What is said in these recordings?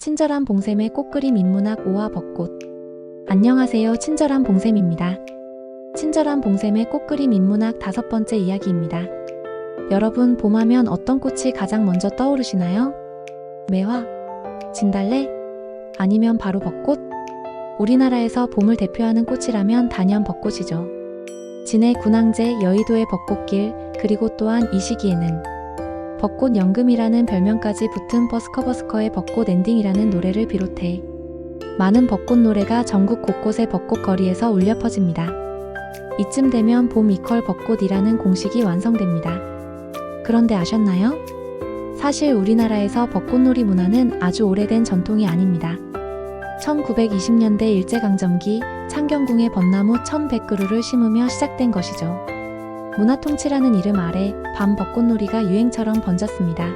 친절한 봉샘의 꽃그림 인문학 5화 벚꽃. 안녕하세요. 친절한 봉샘입니다. 친절한 봉샘의 꽃그림 인문학 5번째 이야기입니다. 여러분, 봄하면 어떤 꽃이 가장 먼저 떠오르시나요? 매화? 진달래? 아니면 바로 벚꽃? 우리나라에서 봄을 대표하는 꽃이라면 단연 벚꽃이죠. 진해 군항제 여의도의 벚꽃길, 그리고 또한 이 시기에는 벚꽃 연금이라는 별명까지 붙은 버스커버스커의 벚꽃 엔딩이라는 노래를 비롯해 많은 벚꽃 노래가 전국 곳곳의 벚꽃 거리에서 울려 퍼집니다. 이쯤 되면 봄 이퀄 벚꽃이라는 공식이 완성됩니다. 그런데 아셨나요? 사실 우리나라에서 벚꽃놀이 문화는 아주 오래된 전통이 아닙니다. 1920년대 일제강점기 창경궁의 벚나무 1100그루를 심으며 시작된 것이죠. 문화통치라는 이름 아래 밤 벚꽃놀이가 유행처럼 번졌습니다.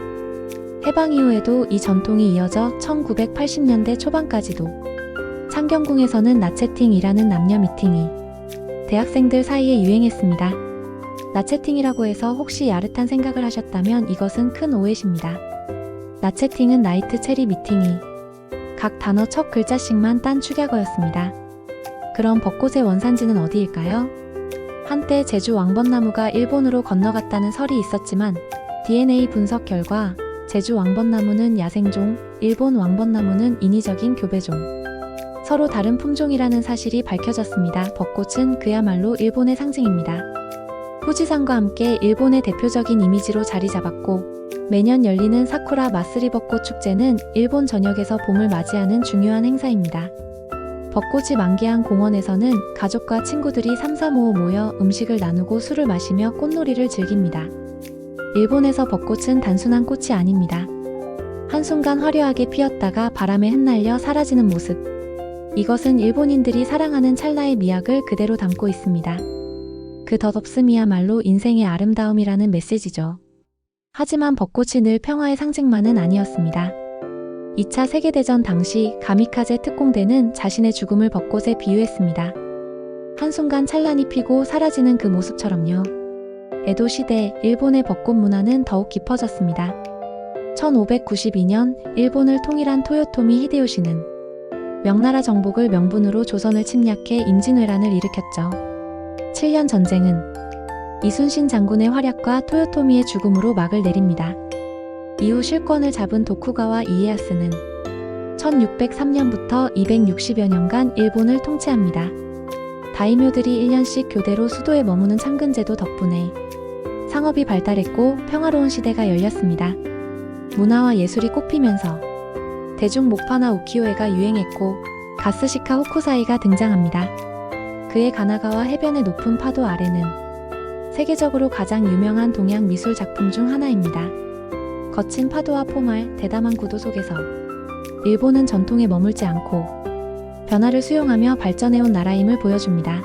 해방 이후에도 이 전통이 이어져 1980년대 초반까지도 창경궁에서는 나채팅이라는 남녀 미팅이 대학생들 사이에 유행했습니다. 나채팅이라고 해서 혹시 야릇한 생각을 하셨다면 이것은 큰 오해십니다. 나채팅은 나이트 체리 미팅이 각 단어 첫 글자씩만 딴 축약어였습니다. 그럼 벚꽃의 원산지는 어디일까요? 한때 제주 왕벚나무가 일본으로 건너갔다는 설이 있었지만 DNA 분석 결과 제주 왕벚나무는 야생종, 일본 왕벚나무는 인위적인 교배종. 서로 다른 품종이라는 사실이 밝혀졌습니다. 벚꽃은 그야말로 일본의 상징입니다. 후지산과 함께 일본의 대표적인 이미지로 자리 잡았고, 매년 열리는 사쿠라 마쓰리 벚꽃 축제는 일본 전역에서 봄을 맞이하는 중요한 행사입니다. 벚꽃이 만개한 공원에서는 가족과 친구들이 3-4-5 모여 음식을 나누고 술을 마시며 꽃놀이를 즐깁니다. 일본에서 벚꽃은 단순한 꽃이 아닙니다. 한순간 화려하게 피었다가 바람에 흩날려 사라지는 모습. 이것은 일본인들이 사랑하는 찰나의 미학을 그대로 담고 있습니다. 그 덧없음이야말로 인생의 아름다움이라는 메시지죠. 하지만 벚꽃이 늘 평화의 상징만은 아니었습니다. 2차 세계대전 당시 가미카제 특공대는 자신의 죽음을 벚꽃에 비유했습니다. 한순간 찬란히 피고 사라지는 그 모습처럼요. 에도 시대 일본의 벚꽃 문화는 더욱 깊어졌습니다. 1592년 일본을 통일한 토요토미 히데요시는 명나라 정복을 명분으로 조선을 침략해 임진왜란을 일으켰죠. 7년 전쟁은 이순신 장군의 활약과 토요토미의 죽음으로 막을 내립니다. 이후 실권을 잡은 도쿠가와 이에야스는 1603년부터 260여 년간 일본을 통치합니다. 다이묘들이 1년씩 교대로 수도에 머무는 참근제도 덕분에 상업이 발달했고 평화로운 시대가 열렸습니다. 문화와 예술이 꽃피면서 대중 목파나 우키요에가 유행했고 가스시카 호쿠사이가 등장합니다. 그의 가나가와 해변의 높은 파도 아래는 세계적으로 가장 유명한 동양 미술 작품 중 하나입니다. 거친 파도와 포말, 대담한 구도 속에서 일본은 전통에 머물지 않고 변화를 수용하며 발전해온 나라임을 보여줍니다.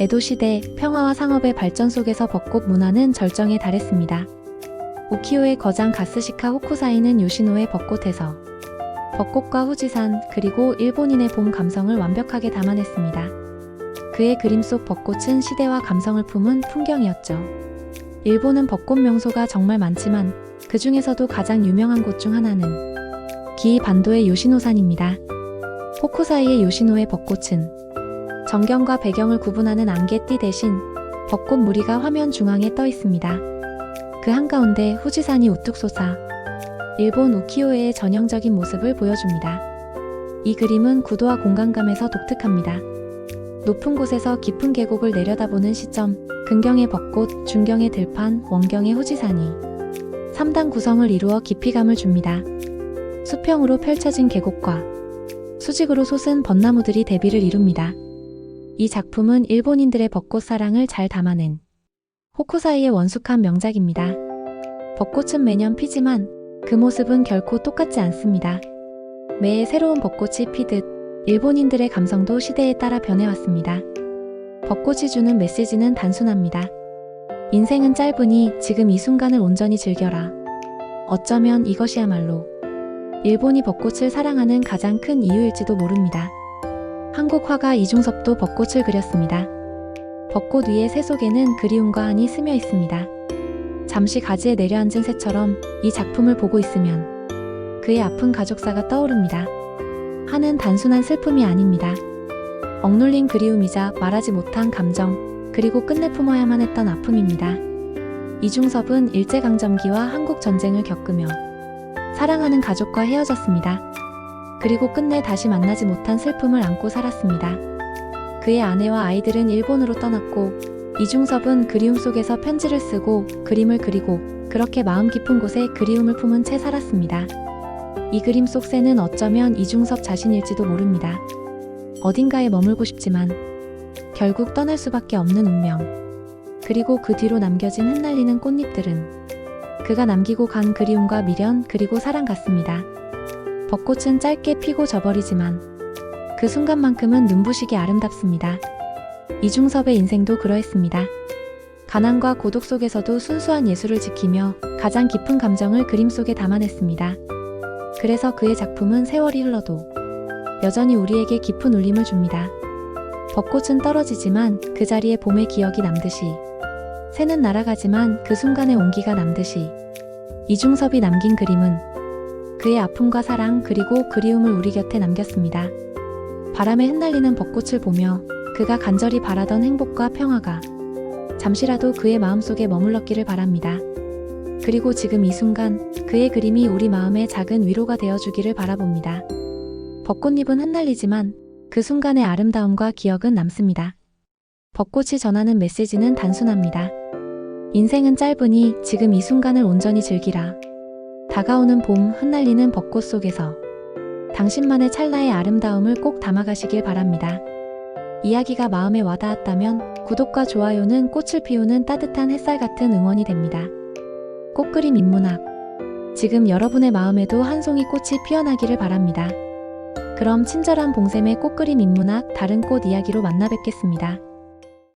에도 시대 평화와 상업의 발전 속에서 벚꽃 문화는 절정에 달했습니다. 우키요의 거장 가스시카 호쿠사이는 요시노의 벚꽃에서 벚꽃과 후지산 그리고 일본인의 봄 감성을 완벽하게 담아냈습니다. 그의 그림 속 벚꽃은 시대와 감성을 품은 풍경이었죠. 일본은 벚꽃 명소가 정말 많지만 그 중에서도 가장 유명한 곳 중 하나는 기이 반도의 요시노산입니다. 호쿠사이의 요시노의 벚꽃은 전경과 배경을 구분하는 안개띠 대신 벚꽃 무리가 화면 중앙에 떠 있습니다. 그 한가운데 후지산이 우뚝 솟아 일본 우키요에의 전형적인 모습을 보여줍니다. 이 그림은 구도와 공간감에서 독특합니다. 높은 곳에서 깊은 계곡을 내려다보는 시점, 근경의 벚꽃, 중경의 들판, 원경의 후지산이 3단 구성을 이루어 깊이감을 줍니다. 수평으로 펼쳐진 계곡과 수직으로 솟은 벚나무들이 대비를 이룹니다. 이 작품은 일본인들의 벚꽃 사랑을 잘 담아낸 호쿠사이의 원숙한 명작입니다. 벚꽃은 매년 피지만 그 모습은 결코 똑같지 않습니다. 매해 새로운 벚꽃이 피듯 일본인들의 감성도 시대에 따라 변해왔습니다. 벚꽃이 주는 메시지는 단순합니다. 인생은 짧으니 지금 이 순간을 온전히 즐겨라. 어쩌면 이것이야말로 일본이 벚꽃을 사랑하는 가장 큰 이유일지도 모릅니다. 한국 화가 이중섭도 벚꽃을 그렸습니다. 벚꽃 위에 새 속에는 그리움과 한이 스며 있습니다. 잠시 가지에 내려앉은 새처럼 이 작품을 보고 있으면 그의 아픈 가족사가 떠오릅니다. 한은 단순한 슬픔이 아닙니다. 억눌린 그리움이자 말하지 못한 감정, 그리고 끝내 품어야만 했던 아픔입니다. 이중섭은 일제강점기와 한국전쟁을 겪으며 사랑하는 가족과 헤어졌습니다. 그리고 끝내 다시 만나지 못한 슬픔을 안고 살았습니다. 그의 아내와 아이들은 일본으로 떠났고 이중섭은 그리움 속에서 편지를 쓰고 그림을 그리고 그렇게 마음 깊은 곳에 그리움을 품은 채 살았습니다. 이 그림 속 새는 어쩌면 이중섭 자신일지도 모릅니다. 어딘가에 머물고 싶지만 결국 떠날 수밖에 없는 운명. 그리고 그 뒤로 남겨진 흩날리는 꽃잎들은 그가 남기고 간 그리움과 미련 그리고 사랑 같습니다. 벚꽃은 짧게 피고 져버리지만 그 순간만큼은 눈부시게 아름답습니다. 이중섭의 인생도 그러했습니다. 가난과 고독 속에서도 순수한 예술을 지키며 가장 깊은 감정을 그림 속에 담아냈습니다. 그래서 그의 작품은 세월이 흘러도 여전히 우리에게 깊은 울림을 줍니다. 벚꽃은 떨어지지만 그 자리에 봄의 기억이 남듯이 새는 날아가지만 그 순간의 온기가 남듯이 이중섭이 남긴 그림은 그의 아픔과 사랑 그리고 그리움을 우리 곁에 남겼습니다. 바람에 흩날리는 벚꽃을 보며 그가 간절히 바라던 행복과 평화가 잠시라도 그의 마음속에 머물렀기를 바랍니다. 그리고 지금 이 순간 그의 그림이 우리 마음에 작은 위로가 되어주기를 바라봅니다. 벚꽃잎은 흩날리지만 그 순간의 아름다움과 기억은 남습니다. 벚꽃이 전하는 메시지는 단순합니다. 인생은 짧으니 지금 이 순간을 온전히 즐기라. 다가오는 봄 흩날리는 벚꽃 속에서 당신만의 찰나의 아름다움을 꼭 담아가시길 바랍니다. 이야기가 마음에 와닿았다면 구독과 좋아요는 꽃을 피우는 따뜻한 햇살 같은 응원이 됩니다. 꽃그림 인문학. 지금 여러분의 마음에도 한 송이 꽃이 피어나기를 바랍니다. 그럼 친절한 봉쌤의 꽃그림 인문학 다른 꽃 이야기로 만나 뵙겠습니다.